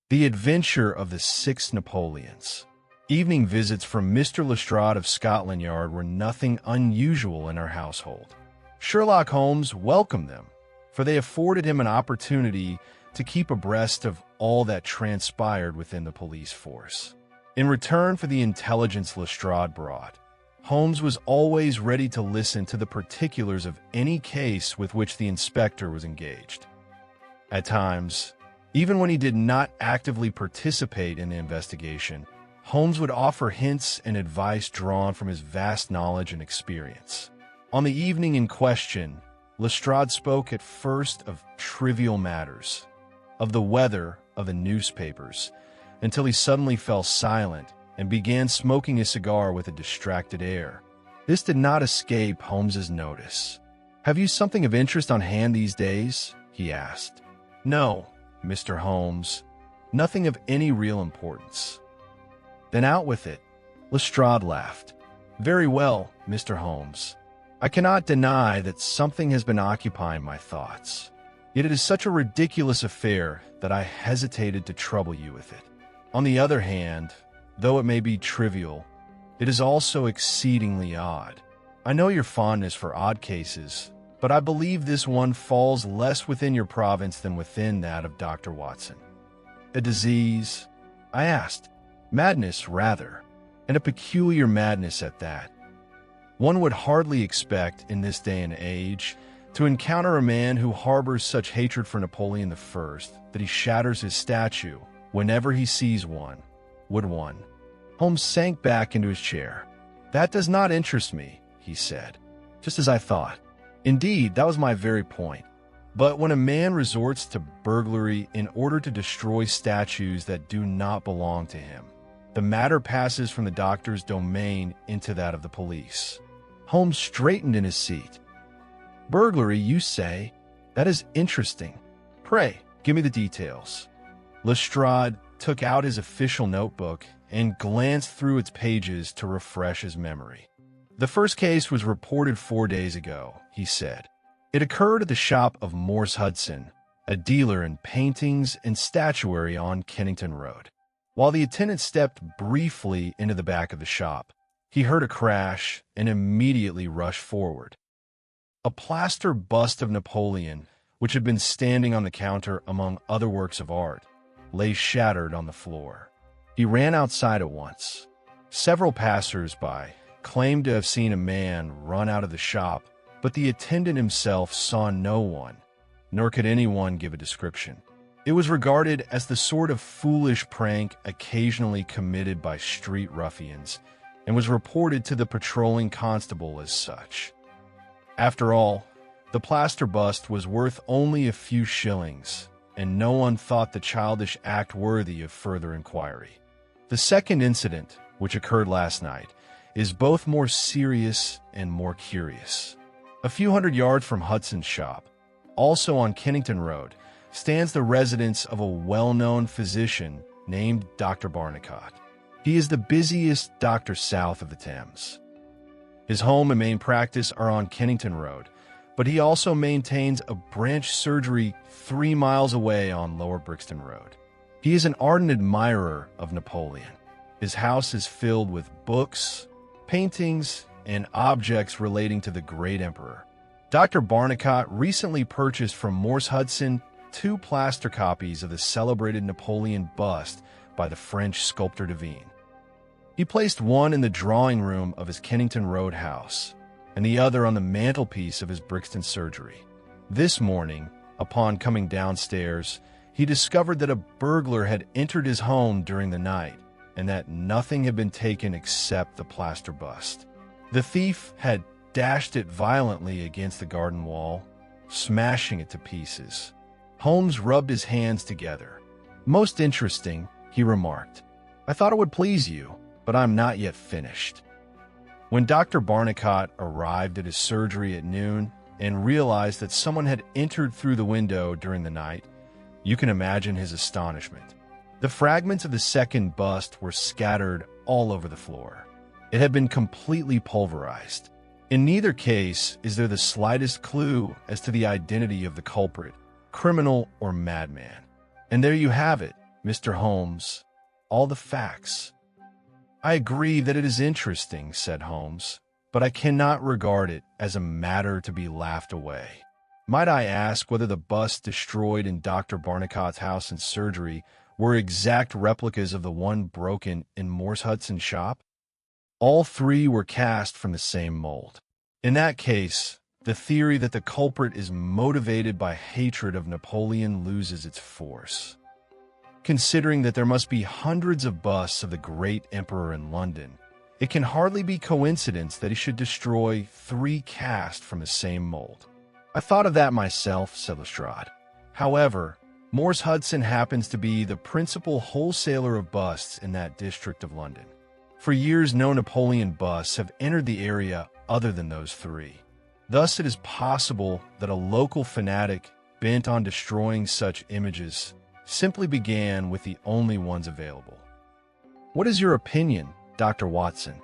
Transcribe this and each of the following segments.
The Adventure of the Six Napoleons. Evening visits from Mr. Lestrade of Scotland Yard were nothing unusual in our household. Sherlock Holmes welcomed them, for they afforded him an opportunity to keep abreast of all that transpired within the police force. In return for the intelligence Lestrade brought, Holmes was always ready to listen to the particulars of any case with which the inspector was engaged. At times, even when he did not actively participate in the investigation, Holmes would offer hints and advice drawn from his vast knowledge and experience. On the evening in question, Lestrade spoke at first of trivial matters, of the weather, of the newspapers, until he suddenly fell silent and began smoking a cigar with a distracted air. This did not escape Holmes's notice. "Have you something of interest on hand these days?" he asked. "No, Mr. Holmes, nothing of any real importance." "Then out with it." Lestrade laughed. "Very well, Mr. Holmes. I cannot deny that something has been occupying my thoughts. Yet it is such a ridiculous affair that I hesitated to trouble you with it. On the other hand, though it may be trivial, it is also exceedingly odd. I know your fondness for odd cases, but I believe this one falls less within your province than within that of Dr. Watson." "A disease?" I asked. "Madness, rather, and a peculiar madness at that. One would hardly expect, in this day and age, to encounter a man who harbors such hatred for Napoleon I that he shatters his statue whenever he sees one. Would one?" Holmes sank back into his chair. "That does not interest me," he said. "Just as I thought. Indeed, that was my very point. But when a man resorts to burglary in order to destroy statues that do not belong to him, the matter passes from the doctor's domain into that of the police." Holmes straightened in his seat. "Burglary, you say? That is interesting. Pray, give me the details." Lestrade took out his official notebook and glanced through its pages to refresh his memory. "The first case was reported 4 days ago," he said. "It occurred at the shop of Morse Hudson, a dealer in paintings and statuary on Kennington Road. While the attendant stepped briefly into the back of the shop, he heard a crash and immediately rushed forward. A plaster bust of Napoleon, which had been standing on the counter among other works of art, lay shattered on the floor. He ran outside at once. Several passers-by claimed to have seen a man run out of the shop, but the attendant himself saw no one, nor could anyone give a description. It was regarded as the sort of foolish prank occasionally committed by street ruffians, and was reported to the patrolling constable as such. After all, the plaster bust was worth only a few shillings, and no one thought the childish act worthy of further inquiry. The second incident, which occurred last night, is both more serious and more curious. A few hundred yards from Hudson's shop, also on Kennington Road, stands the residence of a well-known physician named Dr. Barnicot. He is the busiest doctor south of the Thames. His home and main practice are on Kennington Road, but he also maintains a branch surgery 3 miles away on Lower Brixton Road. He is an ardent admirer of Napoleon. His house is filled with books, paintings, and objects relating to the great emperor. Dr. Barnicot recently purchased from Morse Hudson 2 plaster copies of the celebrated Napoleon bust by the French sculptor Devine. He placed one in the drawing room of his Kennington Road house, and the other on the mantelpiece of his Brixton surgery. This morning, upon coming downstairs, he discovered that a burglar had entered his home during the night, and that nothing had been taken except the plaster bust. The thief had dashed it violently against the garden wall, smashing it to pieces. Holmes rubbed his hands together. "Most interesting," he remarked. "I thought it would please you, but I'm not yet finished." When Dr. Barnicot arrived at his surgery at noon and realized that someone had entered through the window during the night, you can imagine his astonishment. The fragments of the second bust were scattered all over the floor. It had been completely pulverized. In neither case is there the slightest clue as to the identity of the culprit, criminal or madman. And there you have it, Mr. Holmes, all the facts." "I agree that it is interesting," said Holmes, "but I cannot regard it as a matter to be laughed away. Might I ask whether the busts destroyed in Dr. Barnicott's house and surgery were exact replicas of the one broken in Morse Hudson's shop?" "All three were cast from the same mold." "In that case, the theory that the culprit is motivated by hatred of Napoleon loses its force. Considering that there must be hundreds of busts of the great emperor in London, it can hardly be coincidence that he should destroy three cast from the same mold." "I thought of that myself," said Lestrade. "However, Morse Hudson happens to be the principal wholesaler of busts in that district of London. For years, no Napoleon busts have entered the area other than those three. Thus, it is possible that a local fanatic bent on destroying such images simply began with the only ones available." "What is your opinion, Dr. Watson?"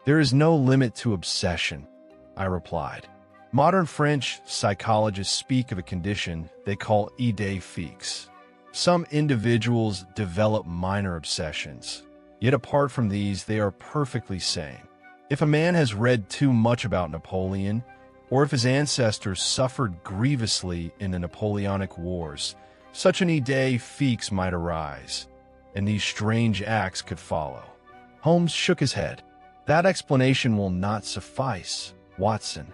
"There is no limit to obsession," I replied. "Modern French psychologists speak of a condition they call idée fixe. Some individuals develop minor obsessions, yet apart from these, they are perfectly sane. If a man has read too much about Napoleon, or if his ancestors suffered grievously in the Napoleonic Wars, such an idée fixe might arise, and these strange acts could follow." Holmes shook his head. "That explanation will not suffice, Watson.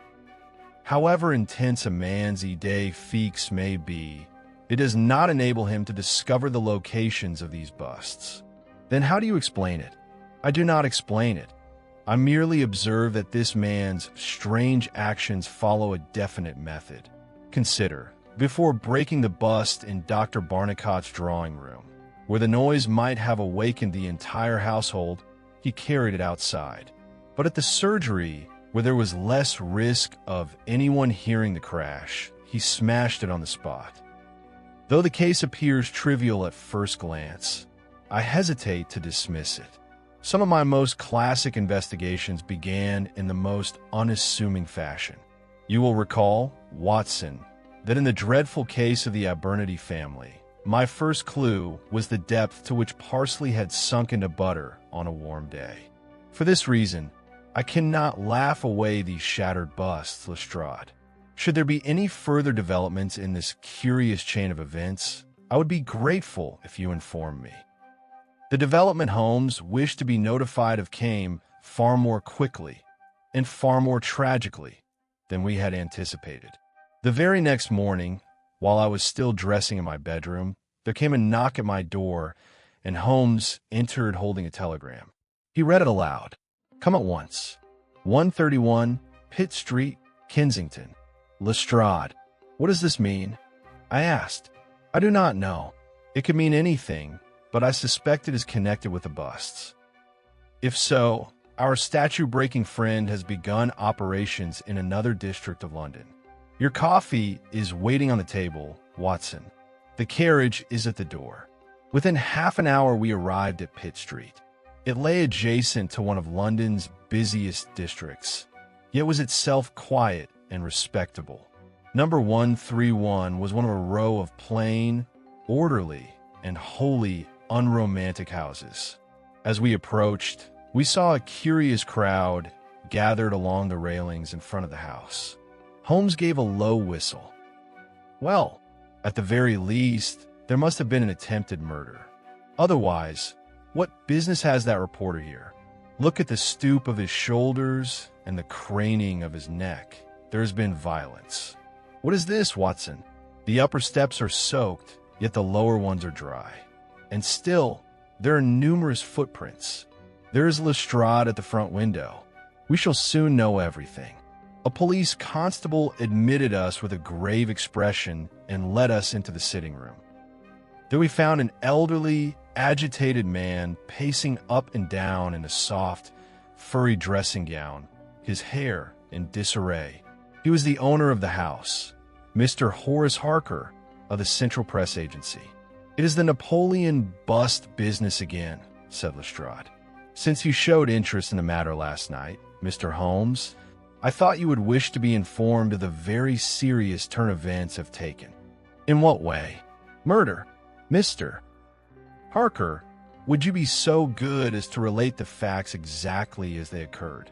However intense a man's idée fixe may be, it does not enable him to discover the locations of these busts." "Then how do you explain it?" "I do not explain it. I merely observe that this man's strange actions follow a definite method. Consider, before breaking the bust in Dr. Barnicott's drawing room, where the noise might have awakened the entire household, he carried it outside. But at the surgery, where there was less risk of anyone hearing the crash, he smashed it on the spot. Though the case appears trivial at first glance, I hesitate to dismiss it. Some of my most classic investigations began in the most unassuming fashion. You will recall, Watson, that in the dreadful case of the Abernethy family, my first clue was the depth to which parsley had sunk into butter on a warm day. For this reason, I cannot laugh away these shattered busts, Lestrade. Should there be any further developments in this curious chain of events, I would be grateful if you inform me. The development Holmes wished to be notified of came far more quickly and far more tragically than we had anticipated. The very next morning, while I was still dressing in my bedroom, there came a knock at my door, and Holmes entered holding a telegram. He read it aloud. "Come at once. 131 Pitt Street, Kensington." Lestrade. "What does this mean?" I asked. "I do not know. It could mean anything, but I suspect it is connected with the busts. If so, our statue-breaking friend has begun operations in another district of London. Your coffee is waiting on the table, Watson. The carriage is at the door." Within half an hour, we arrived at Pitt Street. It lay adjacent to one of London's busiest districts, yet was itself quiet and respectable. Number 131 was one of a row of plain, orderly, and wholly unromantic houses. As we approached, we saw a curious crowd gathered along the railings in front of the house. Holmes gave a low whistle. "Well, at the very least, there must have been an attempted murder. Otherwise, what business has that reporter here? Look at the stoop of his shoulders and the craning of his neck. There has been violence. What is this, Watson? The upper steps are soaked, yet the lower ones are dry. And still, there are numerous footprints. There is Lestrade at the front window. We shall soon know everything." A police constable admitted us with a grave expression and led us into the sitting room. There we found an elderly, agitated man pacing up and down in a soft, furry dressing gown, his hair in disarray. He was the owner of the house, Mr. Horace Harker of the Central Press Agency. "It is the Napoleon bust business again," said Lestrade. "Since you showed interest in the matter last night, Mr. Holmes, I thought you would wish to be informed of the very serious turn events have taken." "In what way?" "Murder, Mr." Harker, would you be so good as to relate the facts exactly as they occurred?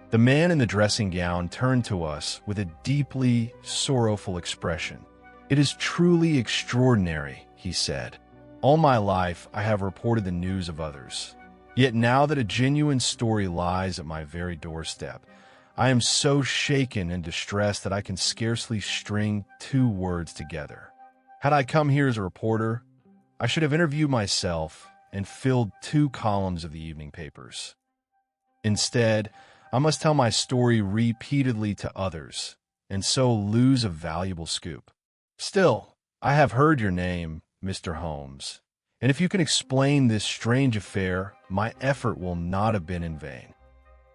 The man in the dressing gown turned to us with a deeply sorrowful expression. It is truly extraordinary, he said. All my life I have reported the news of others. Yet now that a genuine story lies at my very doorstep, I am so shaken and distressed that I can scarcely string two words together. Had I come here as a reporter, I should have interviewed myself and filled 2 columns of the evening papers. Instead, I must tell my story repeatedly to others, and so lose a valuable scoop. Still, I have heard your name, Mr. Holmes, and if you can explain this strange affair, my effort will not have been in vain.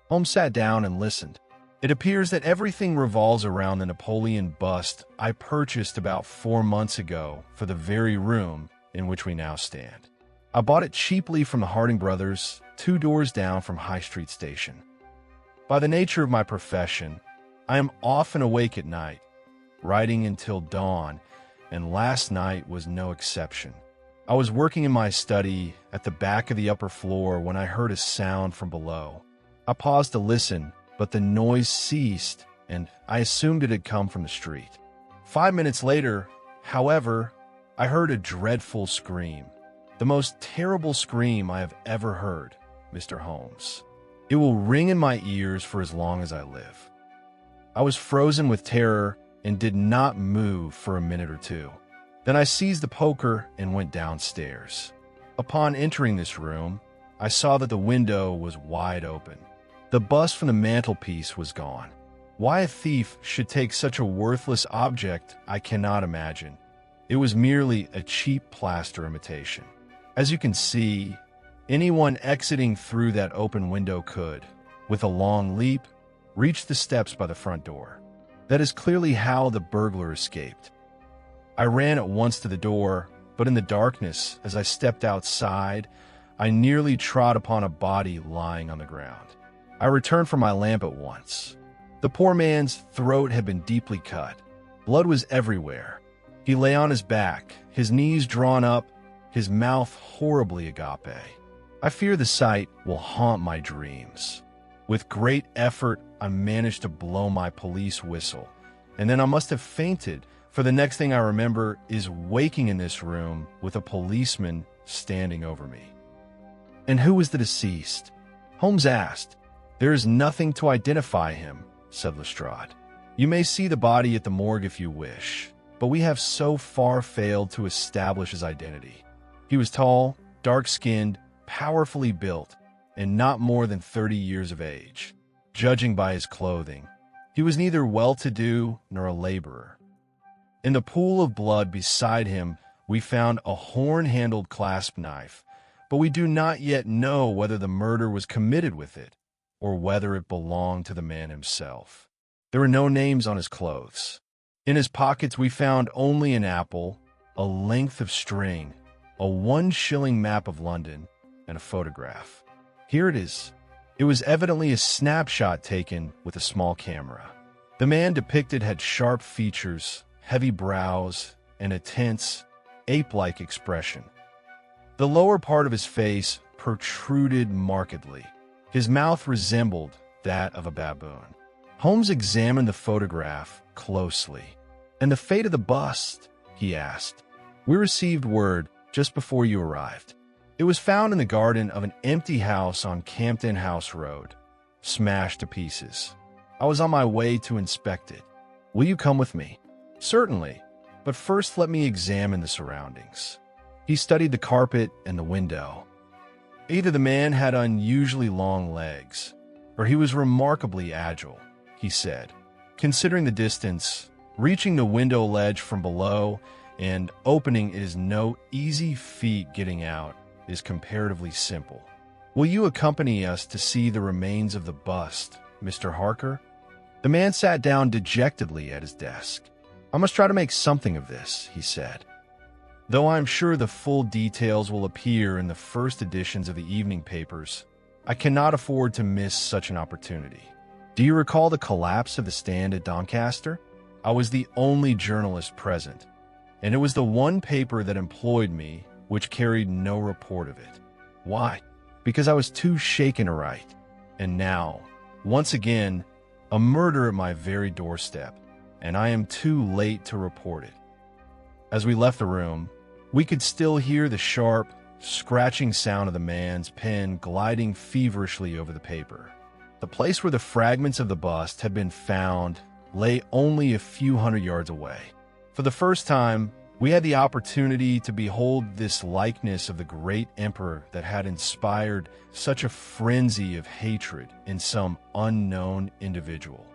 Holmes sat down and listened. It appears that everything revolves around the Napoleon bust I purchased about 4 months ago for the very room in which we now stand. I bought it cheaply from the Harding brothers, 2 doors down from High Street Station. By the nature of my profession, I am often awake at night, writing until dawn, and last night was no exception. I was working in my study at the back of the upper floor when I heard a sound from below. I paused to listen, but the noise ceased, and I assumed it had come from the street. 5 minutes later, however, I heard a dreadful scream. The most terrible scream I have ever heard, Mr. Holmes. It will ring in my ears for as long as I live. I was frozen with terror and did not move for a minute or two. Then I seized the poker and went downstairs. Upon entering this room, I saw that the window was wide open. The bust from the mantelpiece was gone. Why a thief should take such a worthless object, I cannot imagine. It was merely a cheap plaster imitation. As you can see, anyone exiting through that open window could, with a long leap, reach the steps by the front door. That is clearly how the burglar escaped. I ran at once to the door, but in the darkness, as I stepped outside, I nearly trod upon a body lying on the ground. I returned for my lamp at once. The poor man's throat had been deeply cut. Blood was everywhere. He lay on his back, his knees drawn up, his mouth horribly agape. I fear the sight will haunt my dreams. With great effort, I managed to blow my police whistle, and then I must have fainted, for the next thing I remember is waking in this room with a policeman standing over me. And who was the deceased? Holmes asked. There is nothing to identify him, said Lestrade. You may see the body at the morgue if you wish, but we have so far failed to establish his identity. He was tall, dark-skinned, powerfully built, and not more than 30 years of age. Judging by his clothing, he was neither well-to-do nor a laborer. In the pool of blood beside him, we found a horn-handled clasp knife, but we do not yet know whether the murder was committed with it, or whether it belonged to the man himself. There were no names on his clothes. In his pockets we found only an apple, a length of string, a 1-shilling map of London, and a photograph. Here it is. It was evidently a snapshot taken with a small camera. The man depicted had sharp features, heavy brows, and a tense, ape-like expression. The lower part of his face protruded markedly. His mouth resembled that of a baboon. Holmes examined the photograph closely. "And the fate of the bust?" he asked. "We received word just before you arrived. It was found in the garden of an empty house on Campden House Road, smashed to pieces. I was on my way to inspect it. Will you come with me?" "Certainly, but first let me examine the surroundings." He studied the carpet and the window. Either the man had unusually long legs, or he was remarkably agile, he said. Considering the distance, reaching the window ledge from below and opening is no easy feat, getting out is comparatively simple. Will you accompany us to see the remains of the bust, Mr. Harker? The man sat down dejectedly at his desk. "I must try to make something of this," he said. "Though I am sure the full details will appear in the first editions of the evening papers, I cannot afford to miss such an opportunity. Do you recall the collapse of the stand at Doncaster? I was the only journalist present, and it was the one paper that employed me which carried no report of it. Why? Because I was too shaken to write. And now, once again, a murder at my very doorstep, and I am too late to report it. As we left the room, we could still hear the sharp, scratching sound of the man's pen gliding feverishly over the paper. The place where the fragments of the bust had been found lay only a few hundred yards away. For the first time, we had the opportunity to behold this likeness of the great emperor that had inspired such a frenzy of hatred in some unknown individual.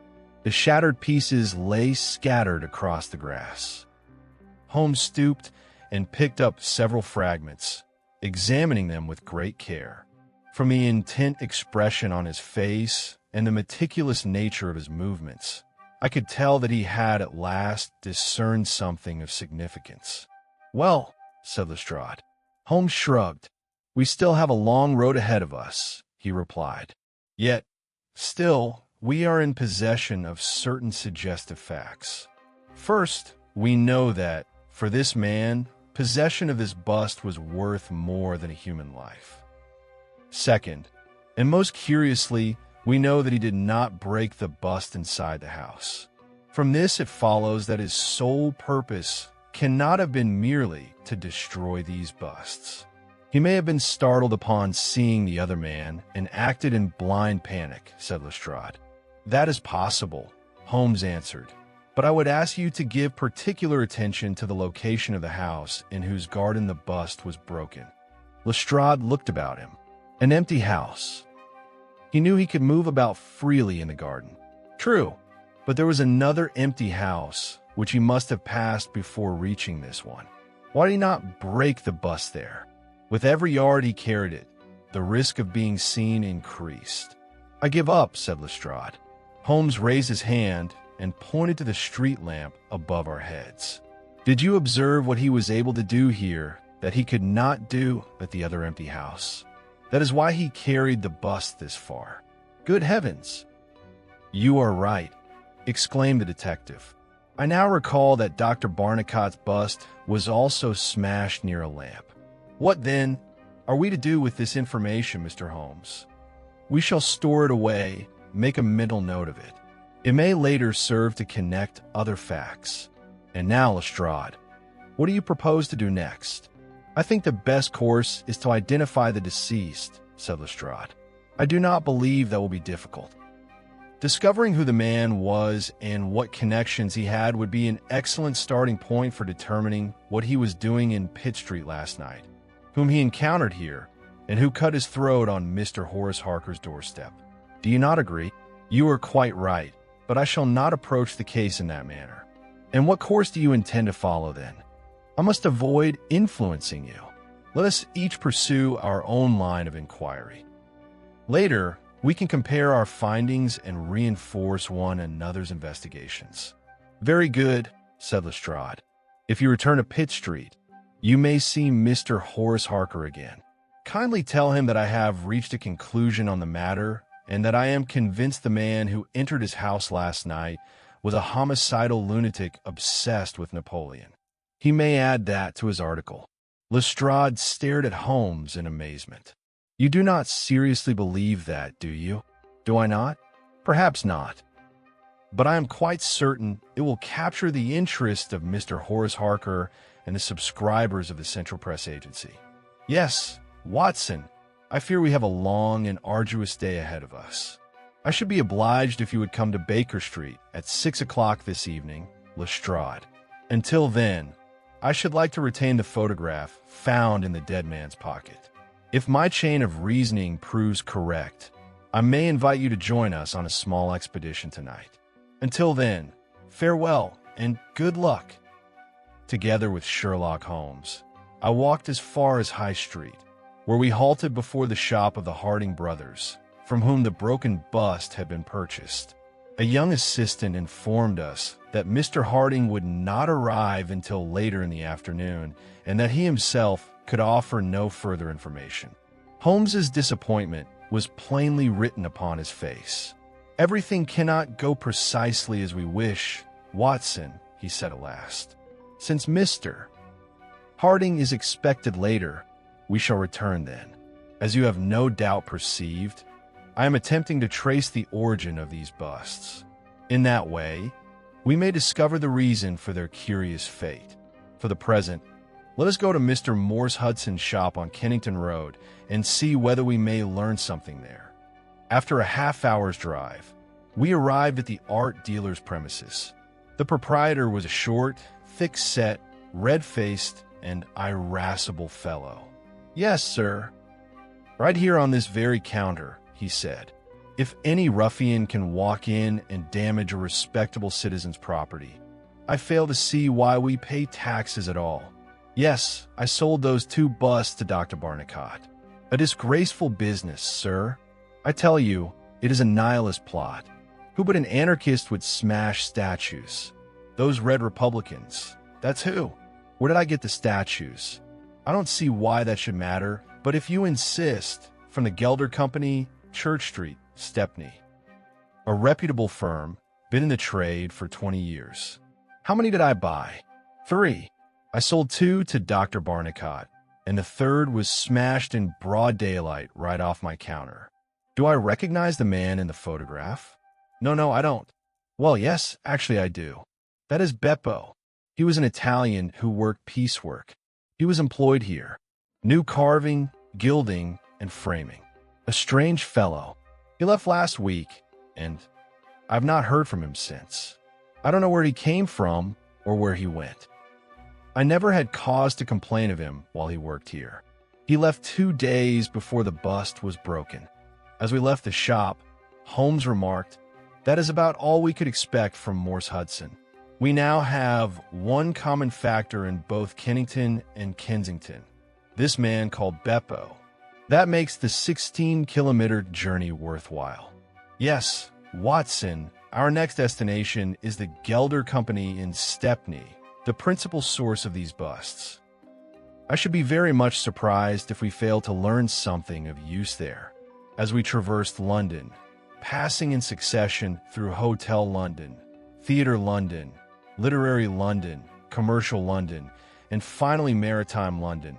The shattered pieces lay scattered across the grass. Holmes stooped and picked up several fragments, examining them with great care. From the intent expression on his face and the meticulous nature of his movements, I could tell that he had at last discerned something of significance. "Well," said Lestrade. Holmes shrugged. "We still have a long road ahead of us," he replied. "Yet, still, we are in possession of certain suggestive facts. First, we know that, for this man, possession of this bust was worth more than a human life. Second, and most curiously, we know that he did not break the bust inside the house. From this it follows that his sole purpose cannot have been merely to destroy these busts. He may have been startled upon seeing the other man and acted in blind panic," said Lestrade. "That is possible," Holmes answered, "but I would ask you to give particular attention to the location of the house in whose garden the bust was broken." Lestrade looked about him. An empty house. He knew he could move about freely in the garden. True, but there was another empty house, which he must have passed before reaching this one. Why did he not break the bust there? With every yard he carried it, the risk of being seen increased. "I give up," said Lestrade. Holmes raised his hand and pointed to the street lamp above our heads. "Did you observe what he was able to do here that he could not do at the other empty house? That is why he carried the bust this far." "Good heavens!" "You are right," exclaimed the detective. "I now recall that Dr. Barnicott's bust was also smashed near a lamp. What, then, are we to do with this information, Mr. Holmes?" "We shall store it away, make a mental note of it. It may later serve to connect other facts. And now, Lestrade, what do you propose to do next?" "I think the best course is to identify the deceased," said Lestrade. "I do not believe that will be difficult. Discovering who the man was and what connections he had would be an excellent starting point for determining what he was doing in Pitt Street last night, whom he encountered here, and who cut his throat on Mr. Horace Harker's doorstep. Do you not agree?" "You are quite right, but I shall not approach the case in that manner." "And what course do you intend to follow, then?" "I must avoid influencing you. Let us each pursue our own line of inquiry. Later, we can compare our findings and reinforce one another's investigations." "Very good," said Lestrade. "If you return to Pitt Street, you may see Mr. Horace Harker again. Kindly tell him that I have reached a conclusion on the matter and that I am convinced the man who entered his house last night was a homicidal lunatic obsessed with Napoleon. He may add that to his article." Lestrade stared at Holmes in amazement. "You do not seriously believe that, do you?" "Do I not? Perhaps not. But I am quite certain it will capture the interest of Mr. Horace Harker and the subscribers of the Central Press Agency. Yes, Watson, I fear we have a long and arduous day ahead of us. I should be obliged if you would come to Baker Street at 6 o'clock this evening, Lestrade. Until then, I should like to retain the photograph found in the dead man's pocket. If my chain of reasoning proves correct, I may invite you to join us on a small expedition tonight. Until then, farewell and good luck." Together with Sherlock Holmes, I walked as far as High Street, where we halted before the shop of the Harding brothers, from whom the broken bust had been purchased. A young assistant informed us that Mr. Harding would not arrive until later in the afternoon, and that he himself could offer no further information. Holmes's disappointment was plainly written upon his face. "Everything cannot go precisely as we wish, Watson," he said at last. "Since Mr. Parting is expected later. We shall return then. As you have no doubt perceived, I am attempting to trace the origin of these busts. In that way, we may discover the reason for their curious fate. For the present, let us go to Mr. Morse Hudson's shop on Kennington Road and see whether we may learn something there. After a half-hour's drive, we arrived at the art dealer's premises. The proprietor was a short, thick-set, red-faced, and irascible fellow. "Yes, sir. Right here on this very counter," he said. "If any ruffian can walk in and damage a respectable citizen's property, I fail to see why we pay taxes at all. Yes, I sold those 2 busts to Dr. Barnicot. A disgraceful business, sir. I tell you, it is a nihilist plot. Who but an anarchist would smash statues? Those red Republicans. That's who. Where did I get the statues? I don't see why that should matter, but if you insist, from the Gelder Company, Church Street, Stepney. A reputable firm, been in the trade for 20 years. How many did I buy? 3. I sold 2 to Dr. Barnicot, and the 3rd was smashed in broad daylight right off my counter. Do I recognize the man in the photograph? No, I don't. Well, yes, actually I do. That is Beppo. He was an Italian who worked piecework. He was employed here. New carving, gilding, and framing. A strange fellow. He left last week, and I've not heard from him since. I don't know where he came from or where he went. I never had cause to complain of him while he worked here. He left 2 days before the bust was broken. As we left the shop, Holmes remarked, "That is about all we could expect from Morse Hudson. We now have one common factor in both Kennington and Kensington. This man called Beppo. That makes the 16-kilometer journey worthwhile. Yes, Watson, our next destination is the Gelder Company in Stepney, the principal source of these busts. I should be very much surprised if we fail to learn something of use there." As we traversed London, passing in succession through Hotel London, Theatre London, Literary London, Commercial London, and finally Maritime London,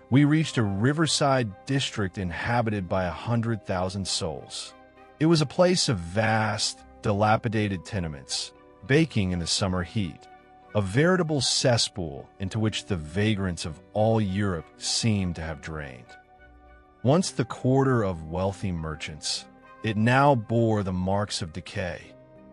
we reached a riverside district inhabited by 100,000 souls. It was a place of vast, dilapidated tenements, baking in the summer heat, a veritable cesspool into which the vagrants of all Europe seemed to have drained. Once the quarter of wealthy merchants, it now bore the marks of decay.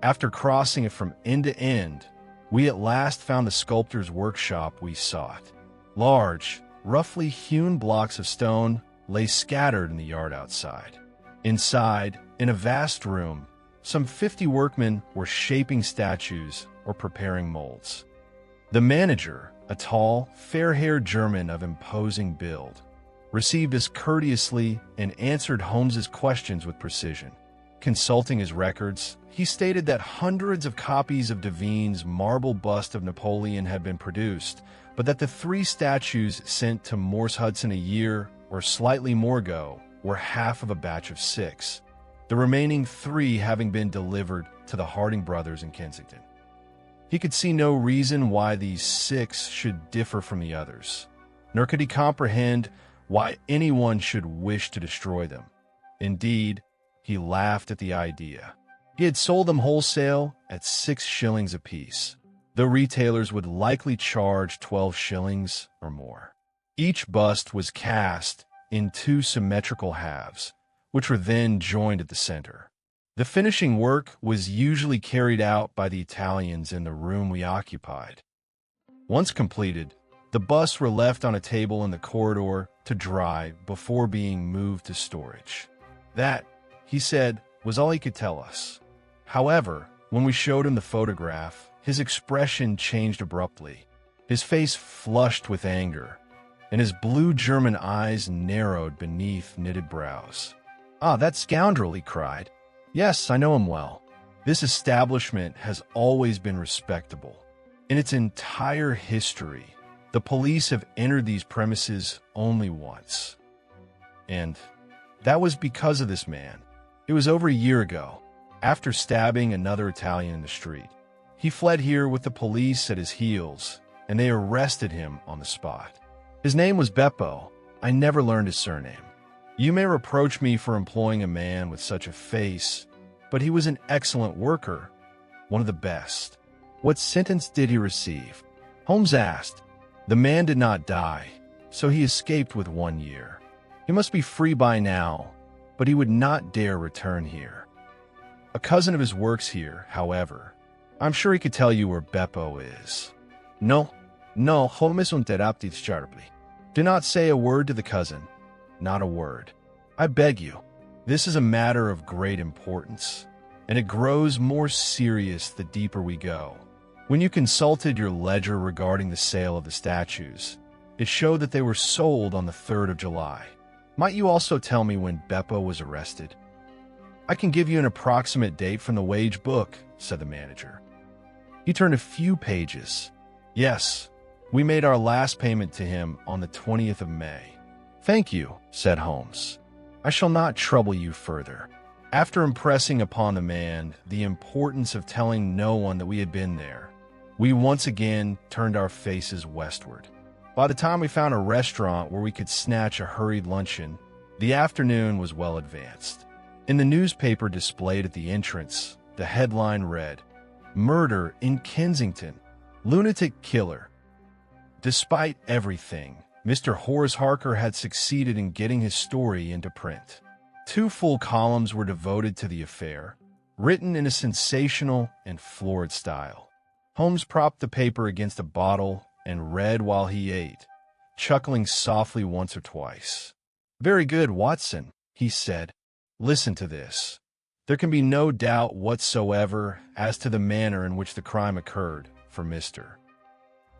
After crossing it from end to end, we at last found the sculptor's workshop we sought. Large, roughly hewn blocks of stone lay scattered in the yard outside. Inside, in a vast room, some 50 workmen were shaping statues or preparing molds. The manager, a tall, fair-haired German of imposing build, received us courteously and answered Holmes's questions with precision. Consulting his records, he stated that hundreds of copies of Devine's marble bust of Napoleon had been produced, but that the 3 statues sent to Morse Hudson a year or slightly more ago were half of a batch of 6, the remaining 3 having been delivered to the Harding brothers in Kensington. He could see no reason why these 6 should differ from the others, nor could he comprehend why anyone should wish to destroy them. Indeed, he laughed at the idea. He had sold them wholesale at 6 shillings apiece, though retailers would likely charge 12 shillings or more. Each bust was cast in 2 symmetrical halves, which were then joined at the center. The finishing work was usually carried out by the Italians in the room we occupied. Once completed, the busts were left on a table in the corridor to dry before being moved to storage. That, he said, was all he could tell us. However, when we showed him the photograph, his expression changed abruptly. His face flushed with anger, and his blue German eyes narrowed beneath knitted brows. "Ah, that scoundrel!" he cried. "Yes, I know him well. This establishment has always been respectable. In its entire history, the police have entered these premises only once. And that was because of this man. It was over a year ago, after stabbing another Italian in the street. He fled here with the police at his heels, and they arrested him on the spot. His name was Beppo. I never learned his surname. You may reproach me for employing a man with such a face, but he was an excellent worker, one of the best. What sentence did he receive? Holmes asked. The man did not die, so he escaped with 1 year. He must be free by now, but he would not dare return here. A cousin of his works here, however. I'm sure he could tell you where Beppo is. No, Holmes interrupted sharply. Do not say a word to the cousin. Not a word. I beg you. This is a matter of great importance, and it grows more serious the deeper we go. When you consulted your ledger regarding the sale of the statues, it showed that they were sold on the 3rd of July. Might you also tell me when Beppo was arrested? I can give you an approximate date from the wage book, said the manager. He turned a few pages. Yes, we made our last payment to him on the 20th of May. Thank you, said Holmes. I shall not trouble you further. After impressing upon the man the importance of telling no one that we had been there, we once again turned our faces westward. By the time we found a restaurant where we could snatch a hurried luncheon, the afternoon was well advanced. In the newspaper displayed at the entrance, the headline read, Murder in Kensington, Lunatic Killer. Despite everything, Mr. Horace Harker had succeeded in getting his story into print. 2 full columns were devoted to the affair, written in a sensational and florid style. Holmes propped the paper against a bottle and read while he ate, chuckling softly once or twice. Very good, Watson, he said. Listen to this. There can be no doubt whatsoever as to the manner in which the crime occurred for Mr.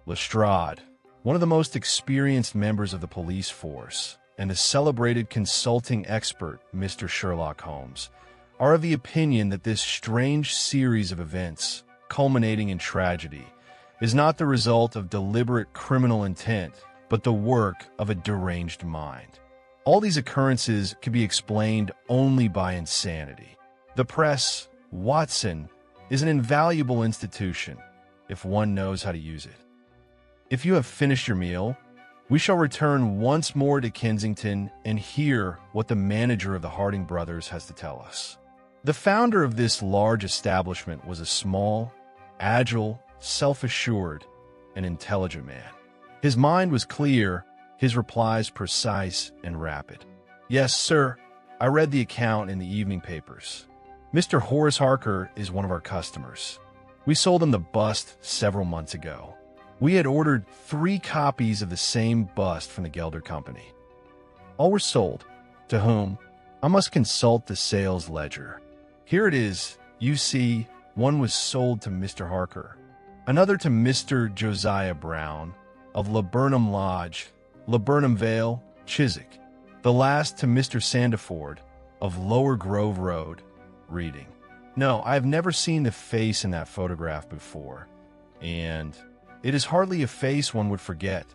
Lestrade, one of the most experienced members of the police force, and the celebrated consulting expert, Mr. Sherlock Holmes, are of the opinion that this strange series of events, culminating in tragedy, is not the result of deliberate criminal intent, but the work of a deranged mind. All these occurrences can be explained only by insanity. The press, Watson, is an invaluable institution if one knows how to use it. If you have finished your meal, we shall return once more to Kensington and hear what the manager of the Harding brothers has to tell us. The founder of this large establishment was a small, agile, self-assured, and intelligent man. His mind was clear, his replies precise and rapid. Yes, sir, I read the account in the evening papers. Mr. Horace Harker is one of our customers. We sold him the bust several months ago. We had ordered 3 copies of the same bust from the Gelder Company. All were sold. To whom? I must consult the sales ledger. Here it is. You see, one was sold to Mr. Harker, another to Mr. Josiah Brown of Laburnum Lodge, Laburnum Vale, Chiswick, the last to Mr. Sandiford of Lower Grove Road, Reading. No, I have never seen the face in that photograph before, and it is hardly a face one would forget.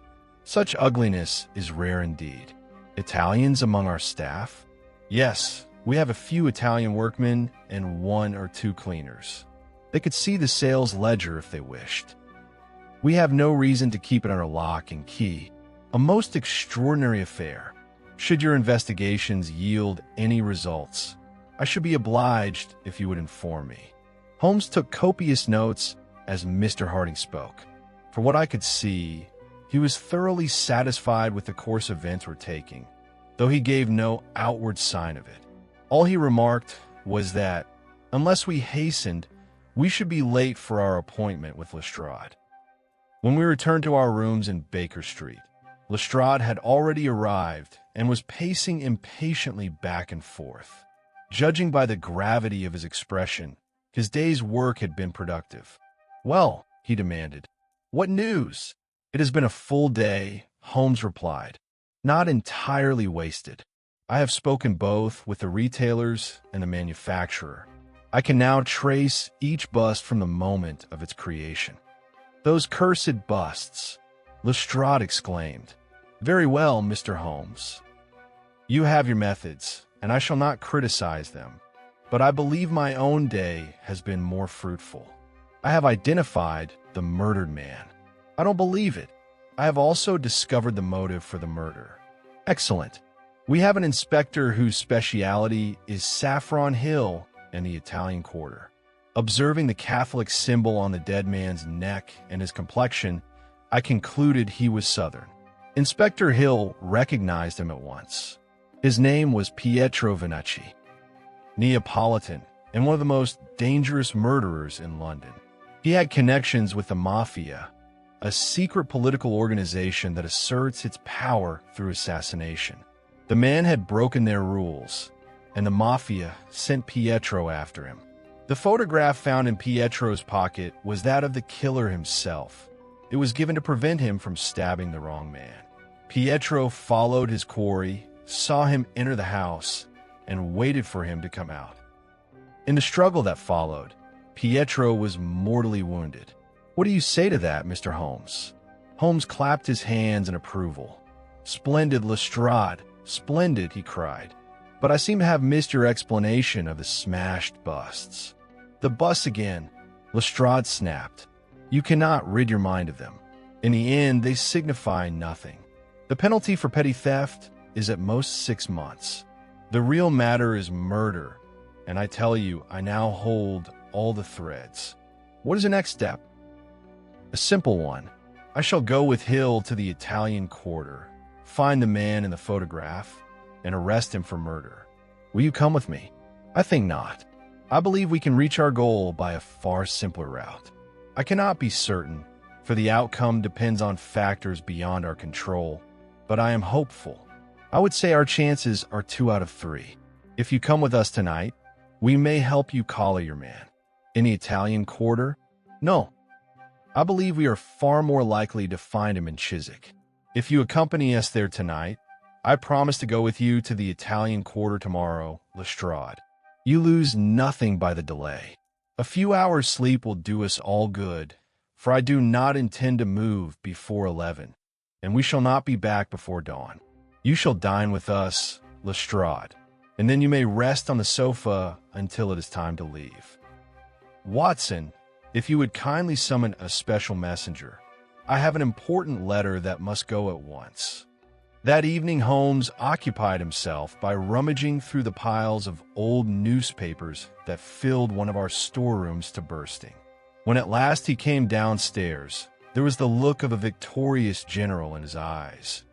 Such ugliness is rare indeed. Italians among our staff? Yes, we have a few Italian workmen and 1 or 2 cleaners. They could see the sales ledger if they wished. We have no reason to keep it under lock and key. A most extraordinary affair. Should your investigations yield any results, I should be obliged if you would inform me. Holmes took copious notes as Mr. Harding spoke. From what I could see, he was thoroughly satisfied with the course events were taking, though he gave no outward sign of it. All he remarked was that, unless we hastened, we should be late for our appointment with Lestrade. When we returned to our rooms in Baker Street, Lestrade had already arrived and was pacing impatiently back and forth. Judging by the gravity of his expression, his day's work had been productive. Well, he demanded, what news? It has been a full day, Holmes replied. Not entirely wasted. I have spoken both with the retailers and the manufacturer. I can now trace each bust from the moment of its creation. Those cursed busts, Lestrade exclaimed. Very well, Mr. Holmes. You have your methods, and I shall not criticize them, but I believe my own day has been more fruitful. I have identified the murdered man. I don't believe it. I have also discovered the motive for the murder. Excellent. We have an inspector whose speciality is Saffron Hill and the Italian Quarter. Observing the Catholic symbol on the dead man's neck and his complexion, I concluded he was Southern. Inspector Hill recognized him at once. His name was Pietro Vannucci, Neapolitan, and one of the most dangerous murderers in London. He had connections with the Mafia, a secret political organization that asserts its power through assassination. The man had broken their rules, and the Mafia sent Pietro after him. The photograph found in Pietro's pocket was that of the killer himself. It was given to prevent him from stabbing the wrong man. Pietro followed his quarry, saw him enter the house, and waited for him to come out. In the struggle that followed, Pietro was mortally wounded. What do you say to that, Mr. Holmes? Holmes clapped his hands in approval. Splendid, Lestrade, splendid, he cried. But I seem to have missed your explanation of the smashed busts. The busts again, Lestrade snapped. You cannot rid your mind of them. In the end, they signify nothing. The penalty for petty theft is at most 6 months. The real matter is murder, and I tell you, I now hold all the threads. What is the next step? A simple one. I shall go with Hill to the Italian Quarter, find the man in the photograph, and arrest him for murder. Will you come with me? I think not. I believe we can reach our goal by a far simpler route. I cannot be certain, for the outcome depends on factors beyond our control, but I am hopeful. I would say our chances are 2 out of 3. If you come with us tonight, we may help you collar your man. In the Italian Quarter? No. I believe we are far more likely to find him in Chiswick. If you accompany us there tonight, I promise to go with you to the Italian Quarter tomorrow, Lestrade. You lose nothing by the delay. A few hours' sleep will do us all good, for I do not intend to move before 11, and we shall not be back before dawn. You shall dine with us, Lestrade, and then you may rest on the sofa until it is time to leave. Watson, if you would kindly summon a special messenger, I have an important letter that must go at once. That evening, Holmes occupied himself by rummaging through the piles of old newspapers that filled one of our storerooms to bursting. When at last he came downstairs, there was the look of a victorious general in his eyes.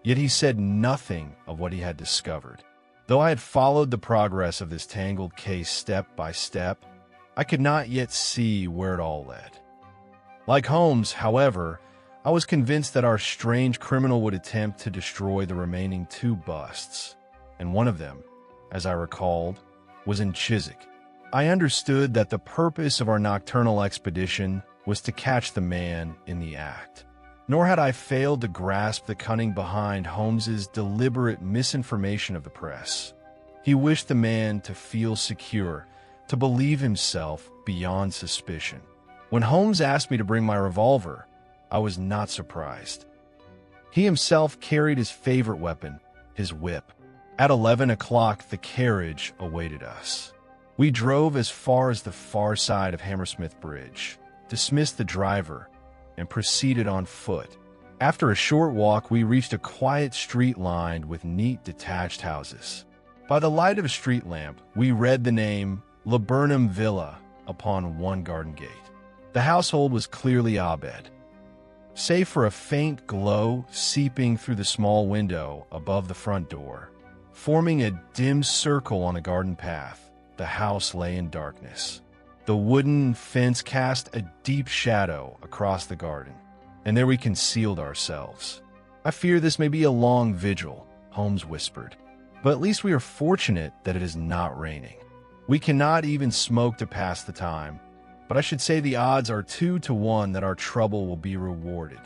Yet he said nothing of what he had discovered. Though I had followed the progress of this tangled case step by step, I could not yet see where it all led. Like Holmes, however, I was convinced that our strange criminal would attempt to destroy the remaining 2 busts, and one of them, as I recalled, was in Chiswick. I understood that the purpose of our nocturnal expedition was to catch the man in the act. Nor had I failed to grasp the cunning behind Holmes's deliberate misinformation of the press. He wished the man to feel secure, to believe himself beyond suspicion. When Holmes asked me to bring my revolver, I was not surprised. He himself carried his favorite weapon, his whip. At 11 o'clock, the carriage awaited us. We drove as far as the far side of Hammersmith Bridge, dismissed the driver, and proceeded on foot. After a short walk, we reached a quiet street lined with neat detached houses. By the light of a street lamp, we read the name Laburnum Villa upon one garden gate. The household was clearly Abed. Save for a faint glow seeping through the small window above the front door, forming a dim circle on a garden path, the house lay in darkness. The wooden fence cast a deep shadow across the garden, and there we concealed ourselves. I fear this may be a long vigil, Holmes whispered, but at least we are fortunate that it is not raining. We cannot even smoke to pass the time, but I should say the odds are 2 to 1 that our trouble will be rewarded.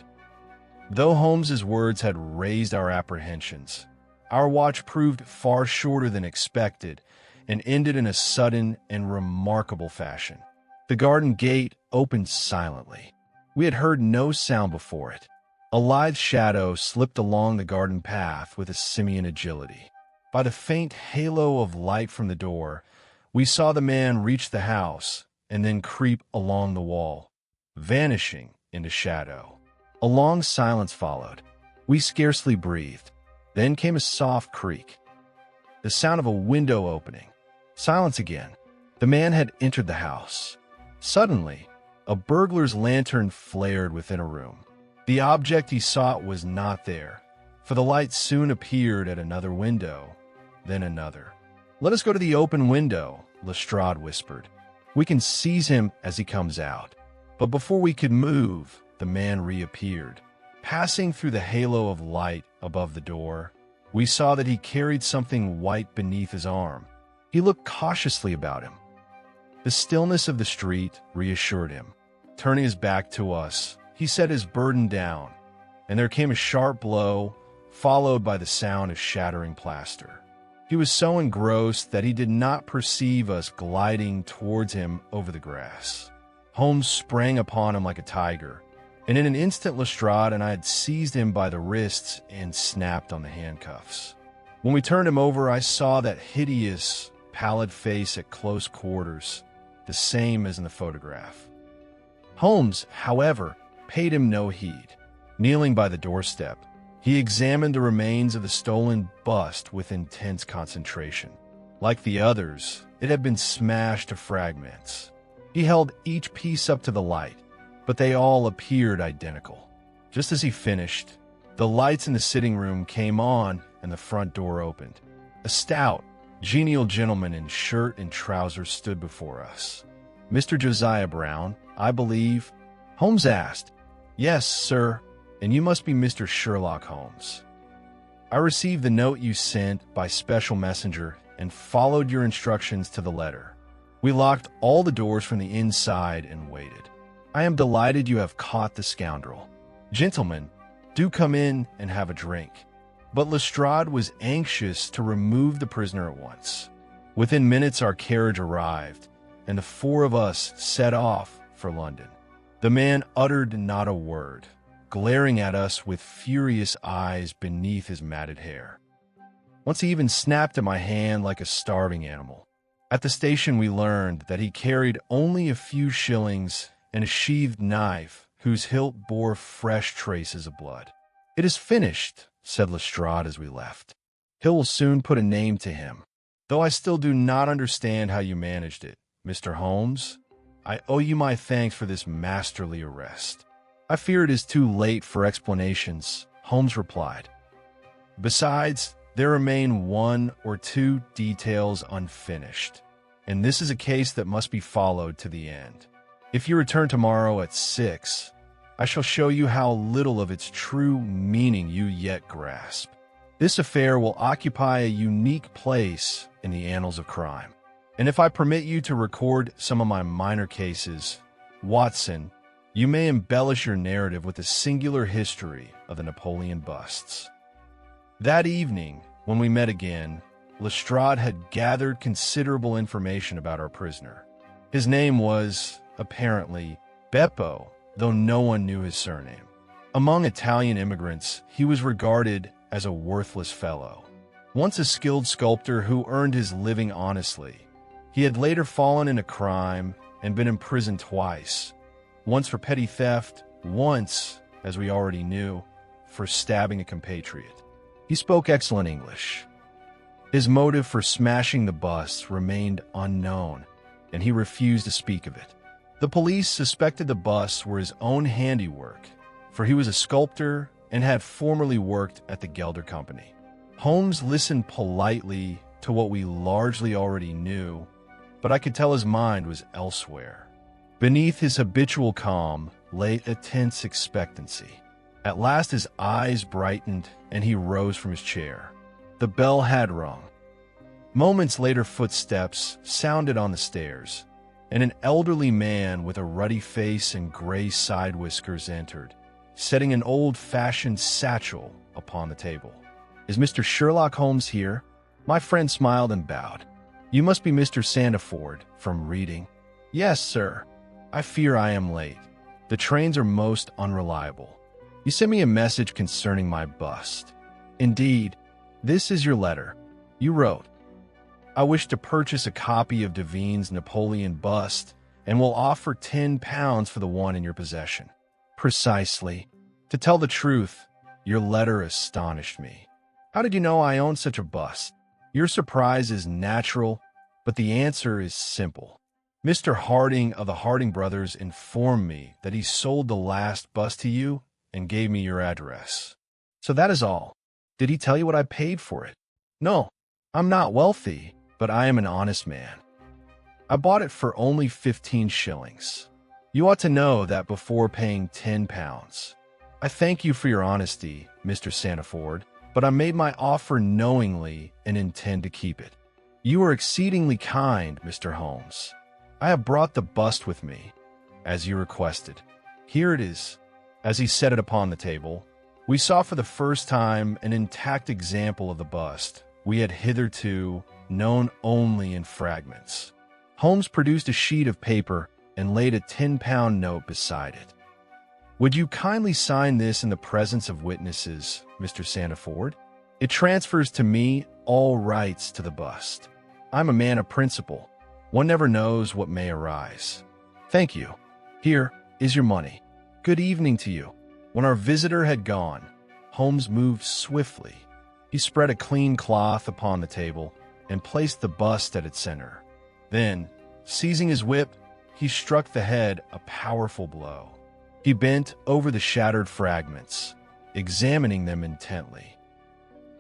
Though Holmes's words had raised our apprehensions, our watch proved far shorter than expected and ended in a sudden and remarkable fashion. The garden gate opened silently. We had heard no sound before it. A lithe shadow slipped along the garden path with a simian agility. By the faint halo of light from the door, we saw the man reach the house and then creep along the wall, vanishing into shadow. A long silence followed. We scarcely breathed. Then came a soft creak. The sound of a window opening. Silence again. The man had entered the house. Suddenly, a burglar's lantern flared within a room. The object he sought was not there, for the light soon appeared at another window, then another. "Let us go to the open window," Lestrade whispered. "We can seize him as he comes out." But before we could move, the man reappeared. Passing through the halo of light above the door, we saw that he carried something white beneath his arm. He looked cautiously about him. The stillness of the street reassured him. Turning his back to us, he set his burden down, and there came a sharp blow, followed by the sound of shattering plaster. He was so engrossed that he did not perceive us gliding towards him over the grass. Holmes sprang upon him like a tiger, and in an instant Lestrade and I had seized him by the wrists and snapped on the handcuffs. When we turned him over, I saw that hideous, pallid face at close quarters, the same as in the photograph. Holmes, however, paid him no heed. Kneeling by the doorstep, he examined the remains of the stolen bust with intense concentration. Like the others, it had been smashed to fragments. He held each piece up to the light, but they all appeared identical. Just as he finished, the lights in the sitting room came on and the front door opened. A stout, genial gentleman in shirt and trousers stood before us. "Mr. Josiah Brown, I believe?" Holmes asked. "Yes, sir, and you must be Mr. Sherlock Holmes. I received the note you sent by special messenger and followed your instructions to the letter. We locked all the doors from the inside and waited. I am delighted you have caught the scoundrel. Gentlemen, do come in and have a drink." But Lestrade was anxious to remove the prisoner at once. Within minutes our carriage arrived, and the four of us set off for London. The man uttered not a word, glaring at us with furious eyes beneath his matted hair. Once he even snapped at my hand like a starving animal. At the station we learned that he carried only a few shillings and a sheathed knife whose hilt bore fresh traces of blood. "It is finished," said Lestrade as we left. "Hill will soon put a name to him. Though I still do not understand how you managed it, Mr. Holmes, I owe you my thanks for this masterly arrest." "I fear it is too late for explanations," Holmes replied. "Besides, there remain one or two details unfinished, and this is a case that must be followed to the end. If you return tomorrow at 6, I shall show you how little of its true meaning you yet grasp. This affair will occupy a unique place in the annals of crime. And if I permit you to record some of my minor cases, Watson, you may embellish your narrative with a singular history of the Napoleon busts." That evening, when we met again, Lestrade had gathered considerable information about our prisoner. His name was, apparently, Beppo, though no one knew his surname. Among Italian immigrants, he was regarded as a worthless fellow. Once a skilled sculptor who earned his living honestly, he had later fallen into crime and been imprisoned twice, once for petty theft, once, as we already knew, for stabbing a compatriot. He spoke excellent English. His motive for smashing the busts remained unknown, and he refused to speak of it. The police suspected the busts were his own handiwork, for he was a sculptor and had formerly worked at the Gelder Company. Holmes listened politely to what we largely already knew, but I could tell his mind was elsewhere. Beneath his habitual calm lay a tense expectancy. At last his eyes brightened and he rose from his chair. The bell had rung. Moments later, footsteps sounded on the stairs, and an elderly man with a ruddy face and gray side whiskers entered, setting an old-fashioned satchel upon the table. "Is Mr. Sherlock Holmes here?" My friend smiled and bowed. "You must be Mr. Sandiford from Reading." "Yes, sir. I fear I am late. The trains are most unreliable. You sent me a message concerning my bust." "Indeed. This is your letter. You wrote, 'I wish to purchase a copy of Devine's Napoleon bust and will offer £10 for the one in your possession.'" "Precisely. To tell the truth, your letter astonished me. How did you know I owned such a bust? Your surprise is natural, but the answer is simple. Mr. Harding of the Harding brothers informed me that he sold the last bust to you and gave me your address. So that is all. Did he tell you what I paid for it? No, I'm not wealthy, but I am an honest man. I bought it for only 15 shillings. You ought to know that before paying 10 pounds. I thank you for your honesty, Mr. Sandiford, but I made my offer knowingly and intend to keep it. You are exceedingly kind, Mr. Holmes. I have brought the bust with me, as you requested. Here it is. As he set it upon the table, we saw for the first time an intact example of the bust we had hitherto known only in fragments. Holmes produced a sheet of paper and laid a 10-pound note beside it. Would you kindly sign this in the presence of witnesses, Mr. Sandiford? It transfers to me all rights to the bust. I'm a man of principle. One never knows what may arise. Thank you. Here is your money. Good evening to you. When our visitor had gone, Holmes moved swiftly. He spread a clean cloth upon the table and placed the bust at its center. Then, seizing his whip, he struck the head a powerful blow. He bent over the shattered fragments, examining them intently.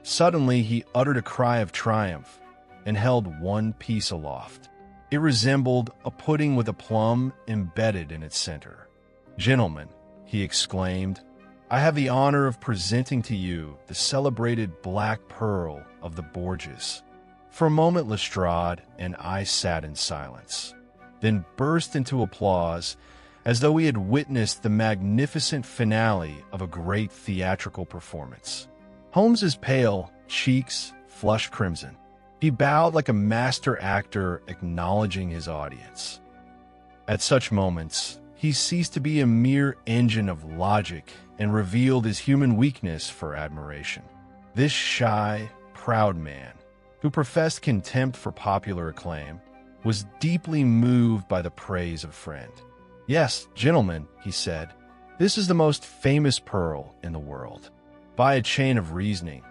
Suddenly, he uttered a cry of triumph and held one piece aloft. It resembled a pudding with a plum embedded in its center. Gentlemen, he exclaimed, I have the honor of presenting to you the celebrated Black Pearl of the Borgias. For a moment, Lestrade and I sat in silence, then burst into applause as though we had witnessed the magnificent finale of a great theatrical performance. Holmes's pale cheeks flushed crimson. He bowed like a master actor acknowledging his audience. At such moments, he ceased to be a mere engine of logic and revealed his human weakness for admiration. This shy, proud man, who professed contempt for popular acclaim, was deeply moved by the praise of a friend. Yes, gentlemen, he said, this is the most famous pearl in the world. By a chain of reasoning,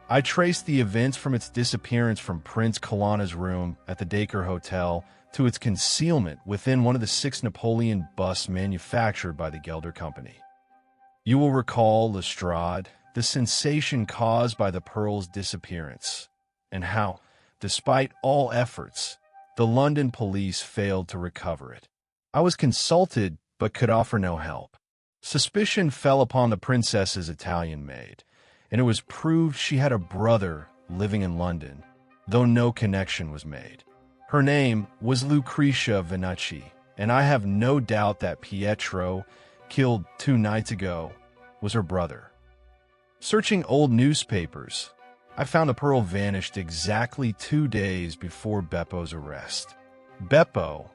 I traced the events from its disappearance from Prince Colonna's room at the Dacre Hotel to its concealment within one of the 6 Napoleon busts manufactured by the Gelder Company. You will recall, Lestrade, the sensation caused by the pearl's disappearance, and how, despite all efforts, the London police failed to recover it. I was consulted, but could offer no help. Suspicion fell upon the princess's Italian maid, and it was proved she had a brother living in London, though no connection was made. Her name was Lucretia Venucci, and I have no doubt that Pietro, killed 2 nights ago, was her brother. Searching old newspapers, I found the pearl vanished exactly 2 days before Beppo's arrest. Beppo,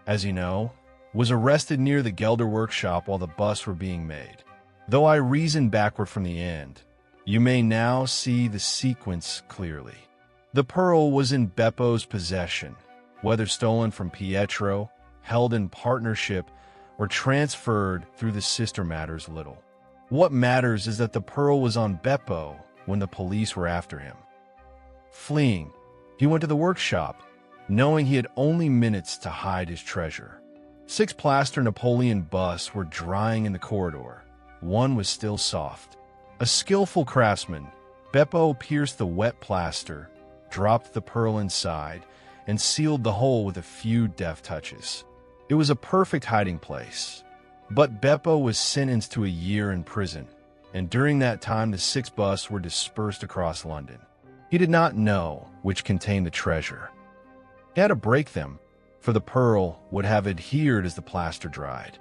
as you know, was arrested near the Gelder workshop while the busts were being made. Though I reasoned backward from the end, you may now see the sequence clearly. The pearl was in Beppo's possession, whether stolen from Pietro, held in partnership, or transferred through the sister matters little. What matters is that the pearl was on Beppo when the police were after him. Fleeing, he went to the workshop, knowing he had only minutes to hide his treasure. 6 plaster Napoleon busts were drying in the corridor. One was still soft. A skillful craftsman, Beppo pierced the wet plaster, dropped the pearl inside, and sealed the hole with a few deft touches. It was a perfect hiding place. But Beppo was sentenced to a year in prison, and during that time the 6 busts were dispersed across London. He did not know which contained the treasure. He had to break them, for the pearl would have adhered as the plaster dried.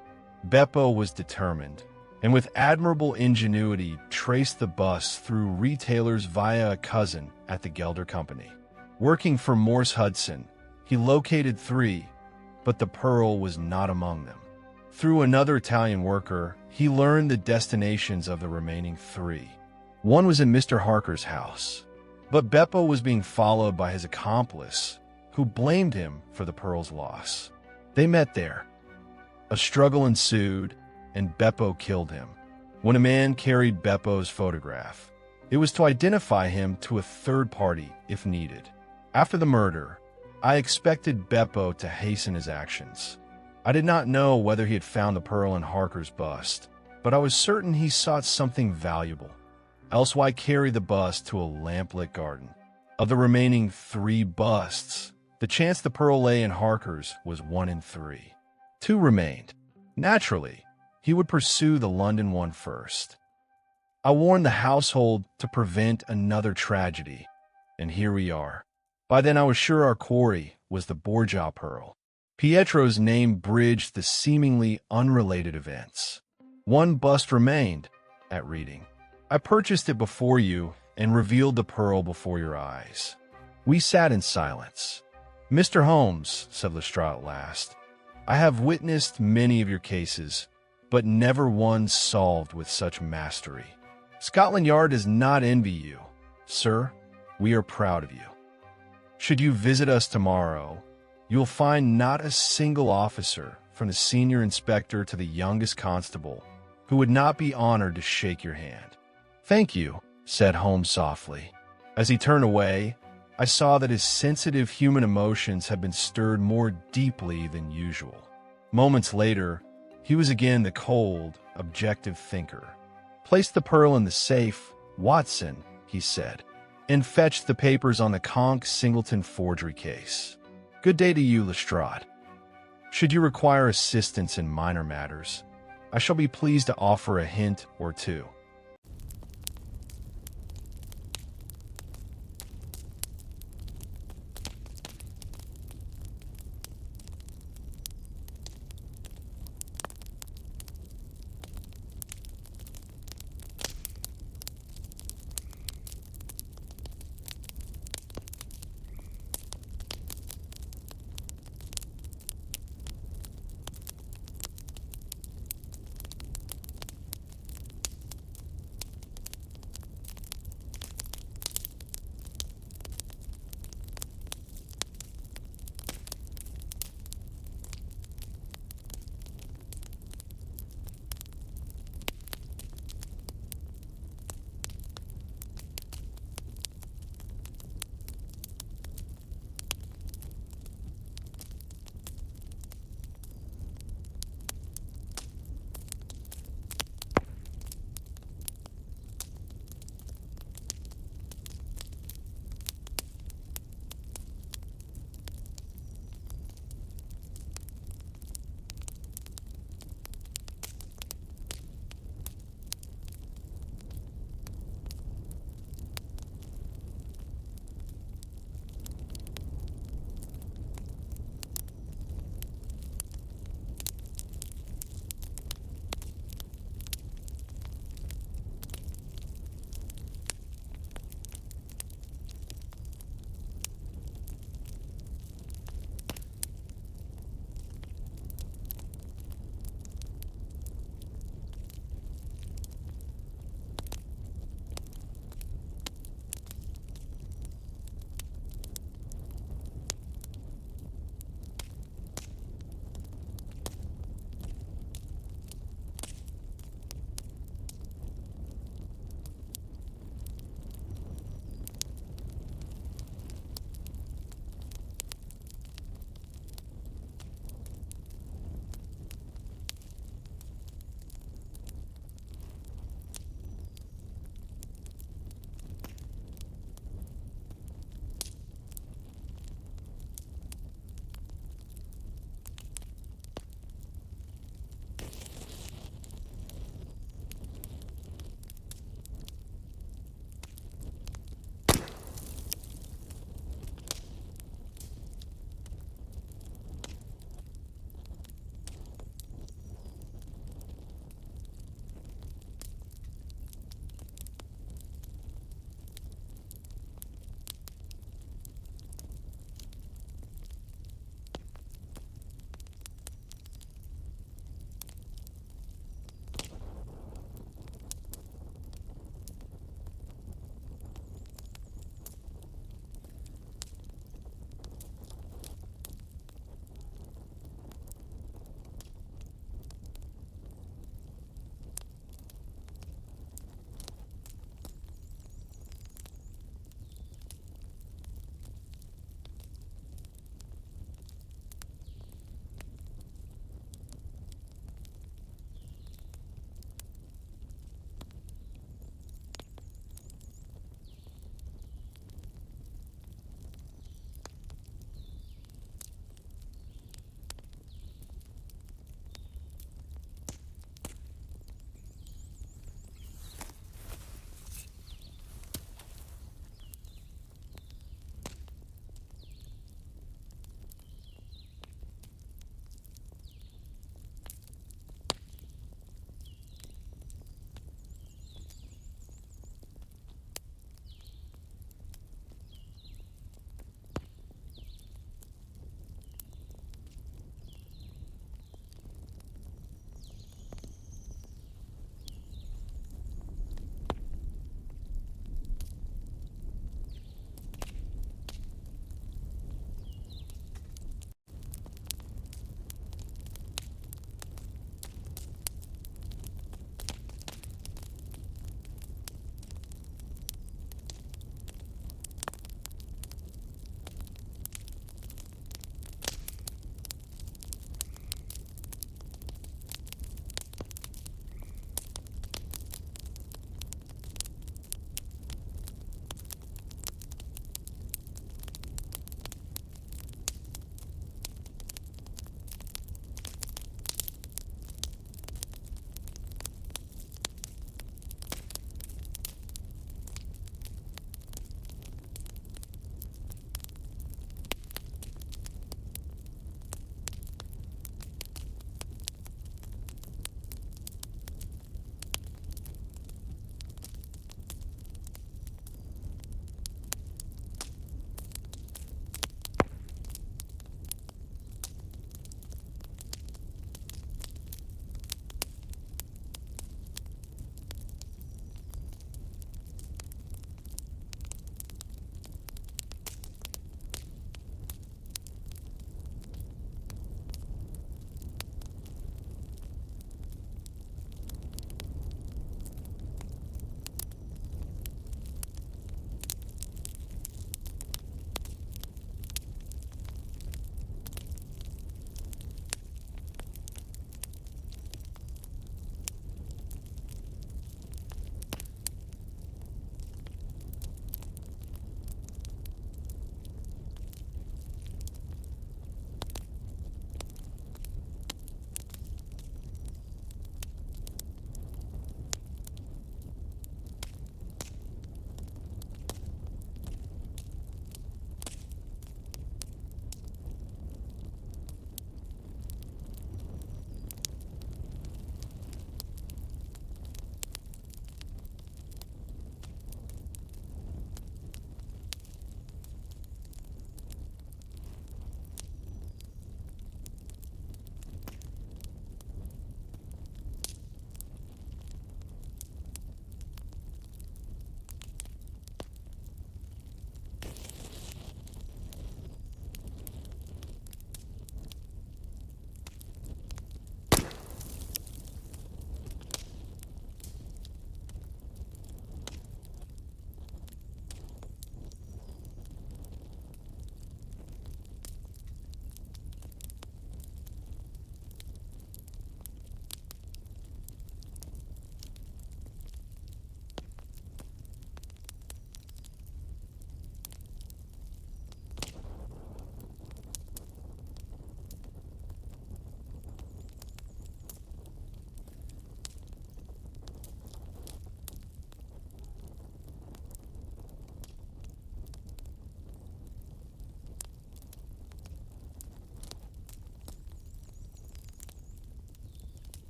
Beppo was determined, and with admirable ingenuity traced the busts through retailers via a cousin at the Gelder Company. Working for Morse Hudson, he located 3, but the pearl was not among them. Through another Italian worker, he learned the destinations of the remaining 3. One was in Mr. Harker's house, but Beppo was being followed by his accomplice, who blamed him for the pearl's loss. They met there. A struggle ensued, and Beppo killed him. When a man carried Beppo's photograph, it was to identify him to a third party if needed. After the murder, I expected Beppo to hasten his actions. I did not know whether he had found the pearl in Harker's bust, but I was certain he sought something valuable. Else why carry the bust to a lamplit garden? Of the remaining 3 busts, the chance the pearl lay in Harker's was 1 in 3. 2 remained. Naturally, he would pursue the London one first. I warned the household to prevent another tragedy, and here we are. By then I was sure our quarry was the Borgia pearl. Pietro's name bridged the seemingly unrelated events. 1 bust remained at Reading. I purchased it before you and revealed the pearl before your eyes. We sat in silence. "Mr. Holmes," said Lestrade at last, "I have witnessed many of your cases, but never one solved with such mastery. Scotland Yard does not envy you. Sir, we are proud of you. Should you visit us tomorrow, you will find not a single officer, from the senior inspector to the youngest constable, who would not be honored to shake your hand." "Thank you," said Holmes softly. As he turned away, I saw that his sensitive human emotions had been stirred more deeply than usual. Moments later, he was again the cold, objective thinker. "Place the pearl in the safe, Watson," he said, "and fetch the papers on the Conk Singleton forgery case. Good day to you, Lestrade. Should you require assistance in minor matters, I shall be pleased to offer a hint or two."